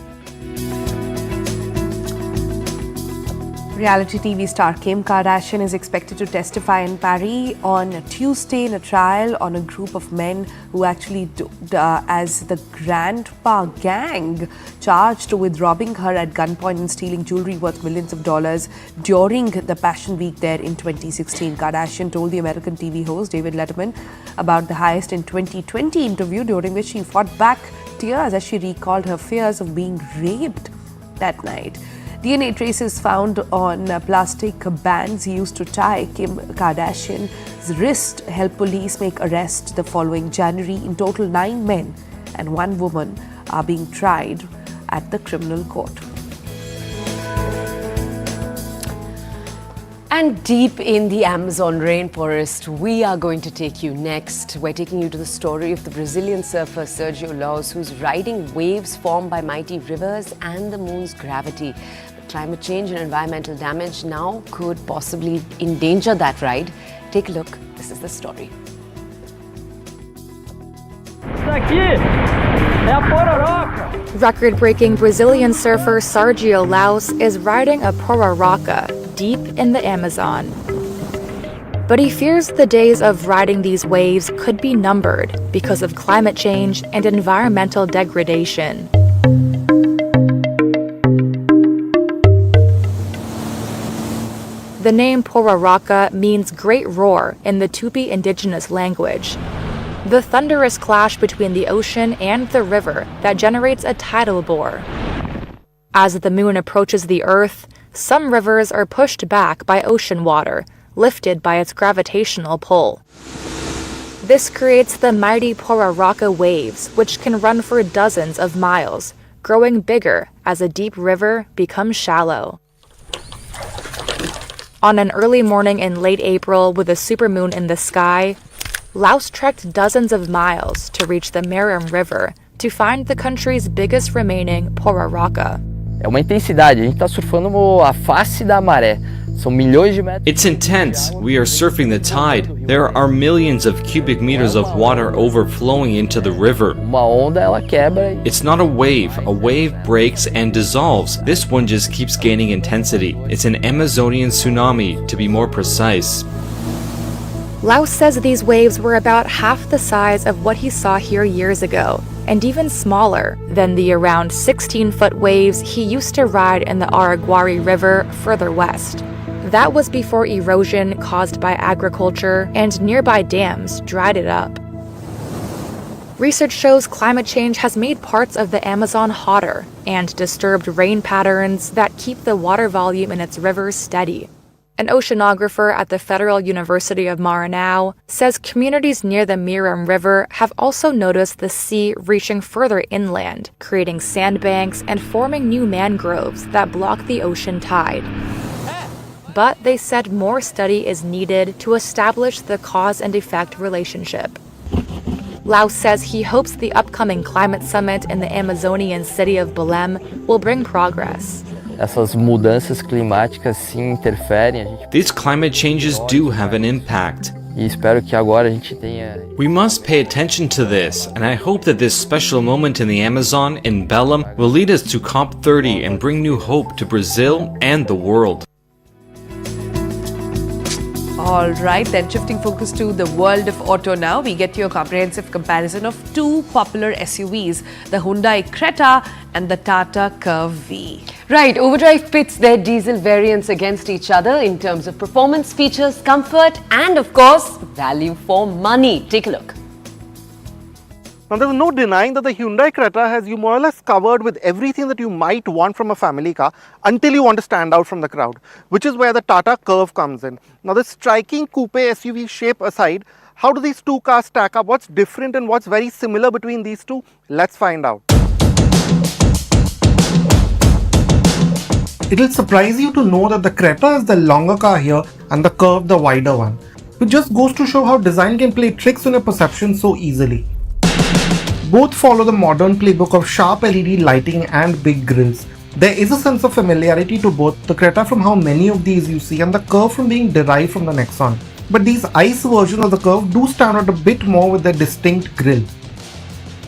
Reality TV star Kim Kardashian is expected to testify in Paris on Tuesday in a trial on a group of men who actually as the Grandpa Gang, charged with robbing her at gunpoint and stealing jewelry worth millions of dollars during the Fashion Week there in 2016. Kardashian told the American TV host David Letterman about the heist in 2020 interview, during which she fought back tears as she recalled her fears of being raped that night. DNA traces found on plastic bands used to tie Kim Kardashian's wrist helped police make arrests the following January. In total, 9 men and 1 woman are being tried at the criminal court. And deep in the Amazon rainforest, we are going to take you next. We're taking you to the story of the Brazilian surfer Sergio Laus, who's riding waves formed by mighty rivers and the moon's gravity. But climate change and environmental damage now could possibly endanger that ride. Take a look. This is the story. Record-breaking Brazilian surfer Sergio Laus is riding a pororoca deep in the Amazon. But he fears the days of riding these waves could be numbered because of climate change and environmental degradation. The name pororoca means great roar in the Tupi indigenous language. The thunderous clash between the ocean and the river that generates a tidal bore. As the moon approaches the Earth, some rivers are pushed back by ocean water, lifted by its gravitational pull. This creates the mighty pororoca waves, which can run for dozens of miles, growing bigger as a deep river becomes shallow. On an early morning in late April with a supermoon in the sky, Laos trekked dozens of miles to reach the Merom River to find the country's biggest remaining pororoca. É uma intensidade, a gente está surfando a face da maré. São milhões de metros. It's intense. We are surfing the tide. There are millions of cubic meters of water overflowing into the river. Uma onda, ela quebra. It's not a wave. A wave breaks and dissolves. This one just keeps gaining intensity. It's an Amazonian tsunami, to be more precise. Laos says these waves were about half the size of what he saw here years ago, and even smaller than the around 16-foot waves he used to ride in the Araguari River further west. That was before erosion caused by agriculture and nearby dams dried it up. Research shows climate change has made parts of the Amazon hotter and disturbed rain patterns that keep the water volume in its rivers steady. An oceanographer at the Federal University of Maranhão says communities near the Merom River have also noticed the sea reaching further inland, creating sandbanks and forming new mangroves that block the ocean tide. But they said more study is needed to establish the cause and effect relationship. Laos says he hopes the upcoming climate summit in the Amazonian city of Belém will bring progress. Essas mudanças climáticas sim interferem. These climate changes do have an impact. E espero que agora a gente tenha. We must pay attention to this, and I hope that this special moment in the Amazon in Belém will lead us to COP30 and bring new hope to Brazil and the world. All right, then shifting focus to the world of auto now, we get to a comprehensive comparison of two popular SUVs, the Hyundai Creta and the Tata Curve V. Right, Overdrive pits their diesel variants against each other in terms of performance, features, comfort, and of course, value for money. Take a look. Now, there's no denying that the Hyundai Creta has you more or less covered with everything that you might want from a family car until you want to stand out from the crowd, which is where the Tata Curve comes in. Now, this striking coupe SUV shape aside, how do these two cars stack up? What's different and what's very similar between these two? Let's find out. It'll surprise you to know that the Creta is the longer car here and the Curve the wider one, which just goes to show how design can play tricks on your perception so easily. Both follow the modern playbook of sharp LED lighting and big grills. There is a sense of familiarity to both the Creta from how many of these you see and the Curve from being derived from the Nexon. But these ICE versions of the Curve do stand out a bit more with their distinct grille.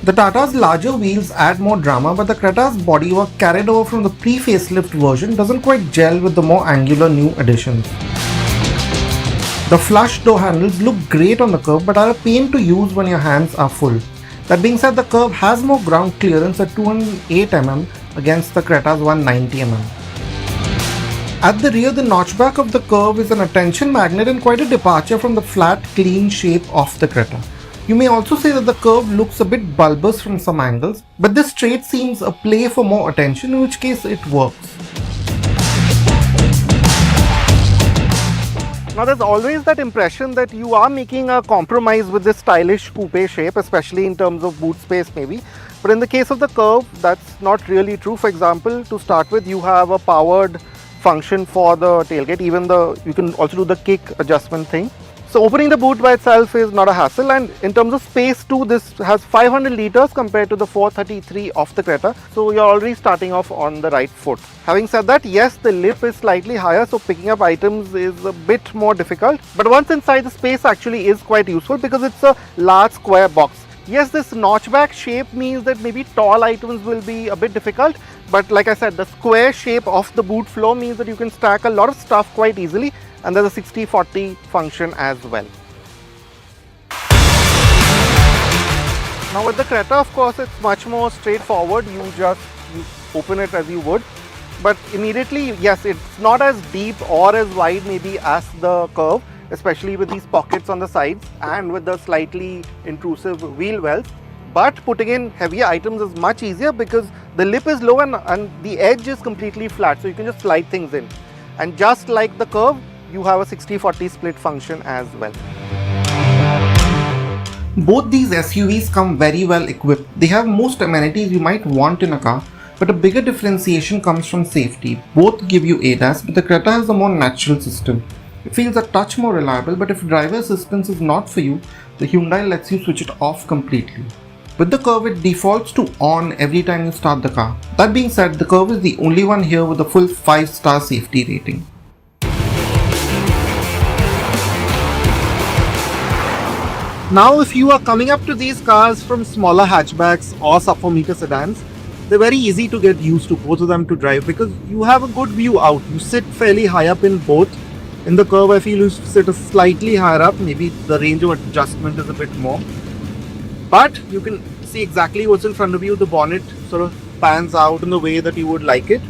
The Tata's larger wheels add more drama, but the Creta's bodywork carried over from the pre-facelift version doesn't quite gel with the more angular new additions. The flush door handles look great on the Curve but are a pain to use when your hands are full. That being said, the Curve has more ground clearance at 208mm against the Creta's 190mm. At the rear, the notchback of the Curve is an attention magnet and quite a departure from the flat, clean shape of the Creta. You may also say that the Curve looks a bit bulbous from some angles, but this trait seems a play for more attention, in which case it works. Now, there's always that impression that you are making a compromise with this stylish coupe shape, especially in terms of boot space maybe. But in the case of the Curve, that's not really true. For example, to start with, you have a powered function for the tailgate. Even you can also do the kick adjustment thing. So opening the boot by itself is not a hassle, and in terms of space too, this has 500 litres compared to the 433 of the Creta, so you're already starting off on the right foot. Having said that, yes, the lip is slightly higher, so picking up items is a bit more difficult, but once inside, the space actually is quite useful because it's a large square box. Yes, this notchback shape means that maybe tall items will be a bit difficult, but like I said, the square shape of the boot floor means that you can stack a lot of stuff quite easily, and there's a 60-40 function as well. Now with the Creta, of course, it's much more straightforward. You just open it as you would, but immediately, yes, it's not as deep or as wide maybe as the Curve, especially with these pockets on the sides and with the slightly intrusive wheel wells. But putting in heavier items is much easier because the lip is low and the edge is completely flat, so you can just slide things in. And just like the Curve, you have a 60-40 split function as well. Both these SUVs come very well equipped. They have most amenities you might want in a car. But a bigger differentiation comes from safety. Both give you ADAS, but the Creta has a more natural system. It feels a touch more reliable, but if driver assistance is not for you, the Hyundai lets you switch it off completely. With the Curve, it defaults to on every time you start the car. That being said, the Curve is the only one here with a full 5-star safety rating. Now, if you are coming up to these cars from smaller hatchbacks or sub-4-meter sedans, they're very easy to get used to, both of them to drive, because you have a good view out. You sit fairly high up in both. In the Curve, I feel you sit slightly higher up, maybe the range of adjustment is a bit more. But you can see exactly what's in front of you. The bonnet sort of pans out in the way that you would like it.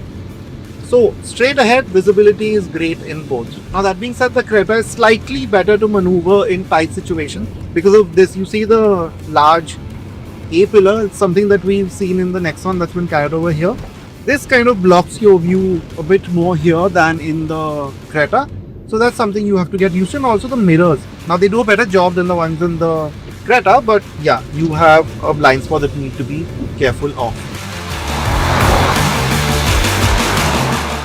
So straight ahead, visibility is great in both. Now that being said, the Creta is slightly better to maneuver in tight situations. Because of this, you see the large A-pillar. It's something that we've seen in the Nexon that's been carried over here. This kind of blocks your view a bit more here than in the Creta. So that's something you have to get used to. And also the mirrors. Now they do a better job than the ones in the Creta, but yeah, you have a blind spot that you need to be careful of.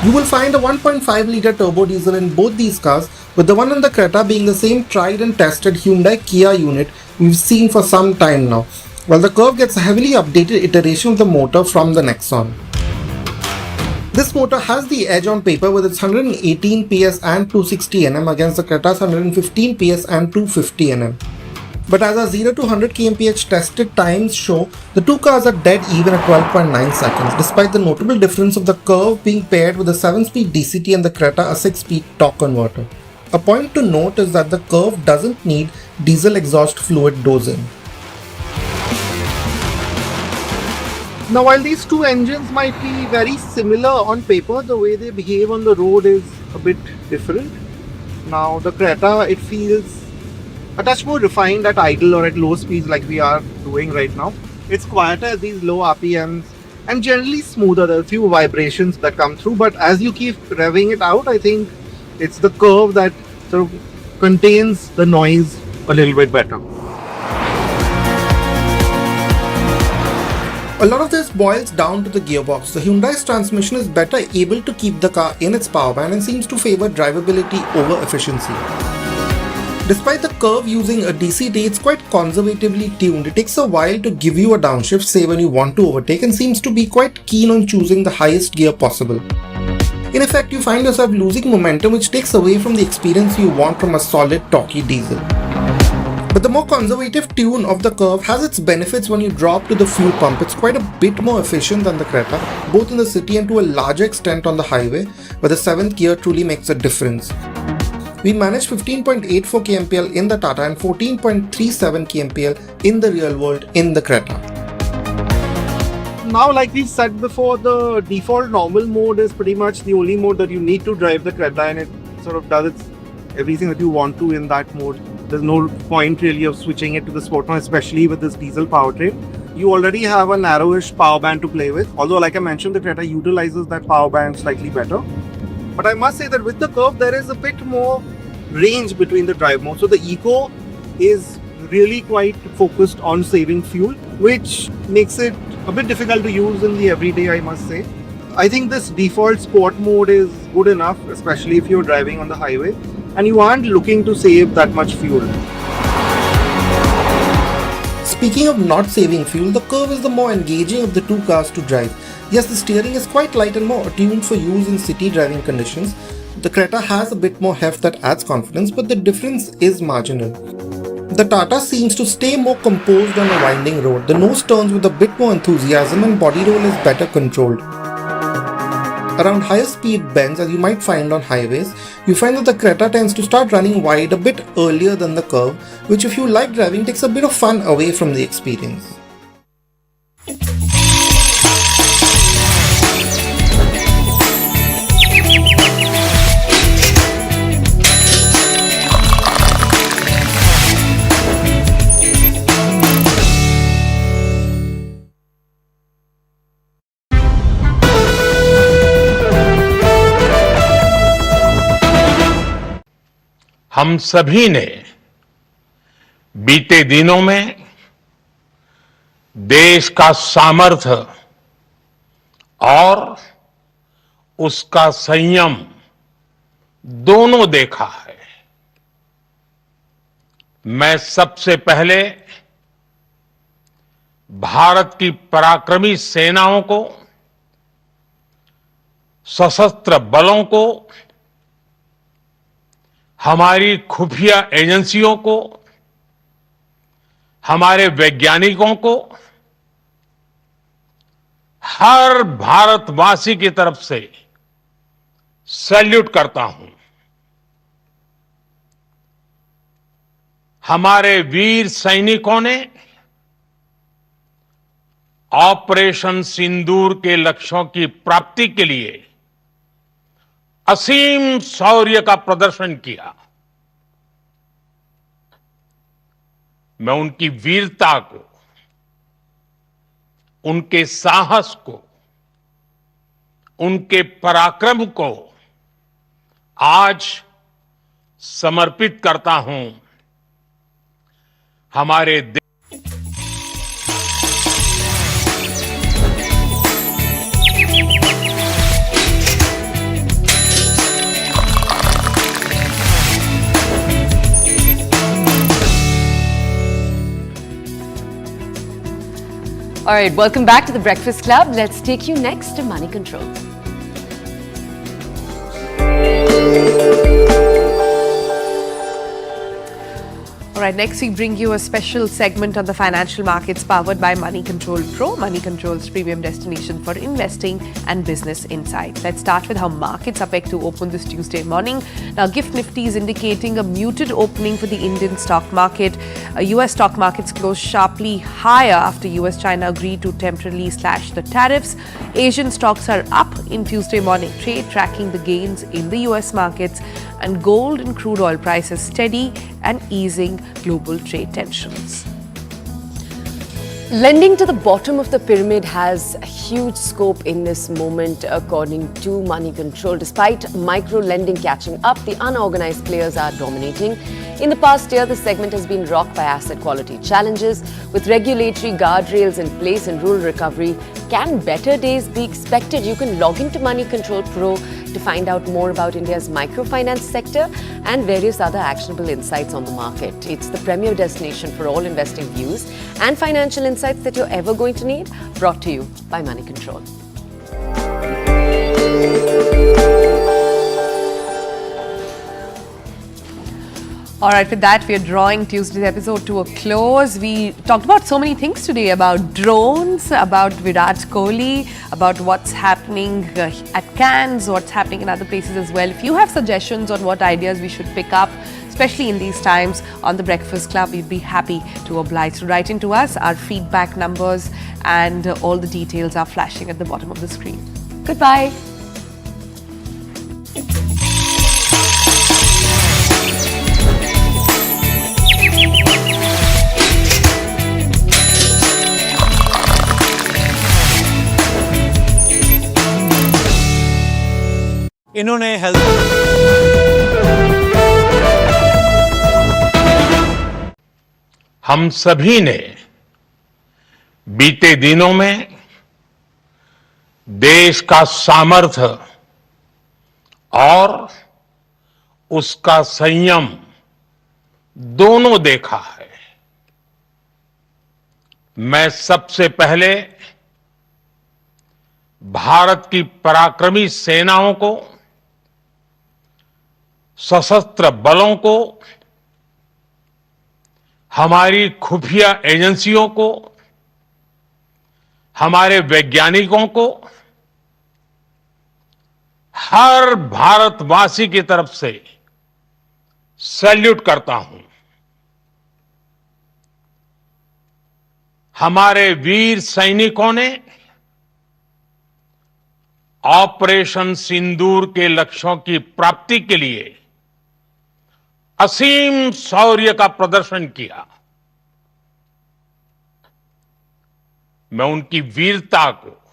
You will find a 1.5-litre turbo diesel in both these cars, with the one in the Creta being the same tried and tested Hyundai Kia unit we've seen for some time now, while the Curve gets a heavily updated iteration of the motor from the Nexon. This motor has the edge on paper with its 118 PS and 260 Nm against the Creta's 115 PS and 250 Nm. But as our 0 to 100 kmph tested times show, the two cars are dead even at 12.9 seconds, despite the notable difference of the Curve being paired with a 7-speed DCT and the Creta a 6-speed torque converter. A point to note is that the Curve doesn't need diesel exhaust fluid dosing. Now while these two engines might be very similar on paper, the way they behave on the road is a bit different. Now the Creta, it feels a touch more refined at idle or at low speeds like we are doing right now. It's quieter at these low RPMs and generally smoother. There are a few vibrations that come through, but as you keep revving it out, I think it's the Curve that sort of contains the noise a little bit better. A lot of this boils down to the gearbox. The Hyundai's transmission is better able to keep the car in its power band and seems to favor drivability over efficiency. Despite the Curve using a DCT, it's quite conservatively tuned. It takes a while to give you a downshift, say when you want to overtake, and seems to be quite keen on choosing the highest gear possible. In effect, you find yourself losing momentum, which takes away from the experience you want from a solid, torquey diesel. But the more conservative tune of the Curve has its benefits when you drop to the fuel pump. It's quite a bit more efficient than the Creta, both in the city and to a larger extent on the highway, where the 7th gear truly makes a difference. We managed 15.84 kmpl in the Tata and 14.37 kmpl in the real world in the Creta. Now, like we said before, the default normal mode is pretty much the only mode that you need to drive the Creta, and it sort of does everything that you want to in that mode. There's no point really of switching it to the sport mode, especially with this diesel powertrain. You already have a narrowish power band to play with, although like I mentioned, the Creta utilizes that power band slightly better. But I must say that with the Curve, there is a bit more range between the drive modes. So the Eco is really quite focused on saving fuel, which makes it a bit difficult to use in the everyday, I must say. I think this default sport mode is good enough, especially if you're driving on the highway and you aren't looking to save that much fuel. Speaking of not saving fuel, the Curve is the more engaging of the two cars to drive. Yes, the steering is quite light and more attuned for use in city driving conditions. The Creta has a bit more heft that adds confidence, but the difference is marginal. The Tata seems to stay more composed on a winding road. The nose turns with a bit more enthusiasm and body roll is better controlled. Around higher speed bends, as you might find on highways, you find that the Creta tends to start running wide a bit earlier than the Curve, which if you like driving takes a bit of fun away from the experience. हम सभी ने बीते दिनों में देश का सामर्थ्य और उसका संयम दोनों देखा है। मैं सबसे पहले भारत की पराक्रमी सेनाओं को, सशस्त्र बलों को, हमारी खुफिया एजेंसियों को, हमारे वैज्ञानिकों को, हर भारतवासी की तरफ से सैल्यूट करता हूं। हमारे वीर सैनिकों ने ऑपरेशन सिंदूर के लक्ष्यों की प्राप्ति के लिए असीम शौर्य का प्रदर्शन किया। मैं उनकी वीरता को, उनके साहस को, उनके पराक्रम को आज समर्पित करता हूं। हमारे All right, welcome back to the Breakfast Club. Let's take you next to Money Control. All right, next we bring you a special segment on the financial markets powered by Money Control Pro, Money Control's premium destination for investing and business insights. Let's start with how markets are pegged to open this Tuesday morning. Now, Gift Nifty is indicating a muted opening for the Indian stock market. US stock markets closed sharply higher after US-China agreed to temporarily slash the tariffs. Asian stocks are up in Tuesday morning trade, tracking the gains in the US markets, and gold and crude oil prices steady and easing global trade tensions. Lending to the bottom of the pyramid has huge scope in this moment, according to Money Control. Despite micro lending catching up, the unorganized players are dominating. In the past year, the segment has been rocked by asset quality challenges. With regulatory guardrails in place and rural recovery, can better days be expected? You can log into Money Control Pro to find out more about India's microfinance sector and various other actionable insights on the market. It's the premier destination for all investing views and financial insights that you're ever going to need, brought to you by Money Control. All right, with that, we are drawing Tuesday's episode to a close. We talked about so many things today, about drones, about Virat Kohli, about what's happening at Cannes, what's happening in other places as well. If you have suggestions on what ideas we should pick up, especially in these times on the Breakfast Club, we'd be happy to oblige. So write into us. Our feedback numbers and all the details are flashing at the bottom of the screen. Goodbye. इन्होंने health हम सभी ने बीते दिनों में देश का सामर्थ्य और उसका संयम दोनों देखा है। मैं सबसे पहले भारत की पराक्रमी सेनाओं को, सशस्त्र बलों को, हमारी खुफिया एजेंसियों को, हमारे वैज्ञानिकों को, हर भारतवासी की तरफ से सैल्यूट करता हूं। हमारे वीर सैनिकों ने ऑपरेशन सिंदूर के लक्ष्यों की प्राप्ति के लिए असीम शौर्य का प्रदर्शन किया। मैं उनकी वीरता को,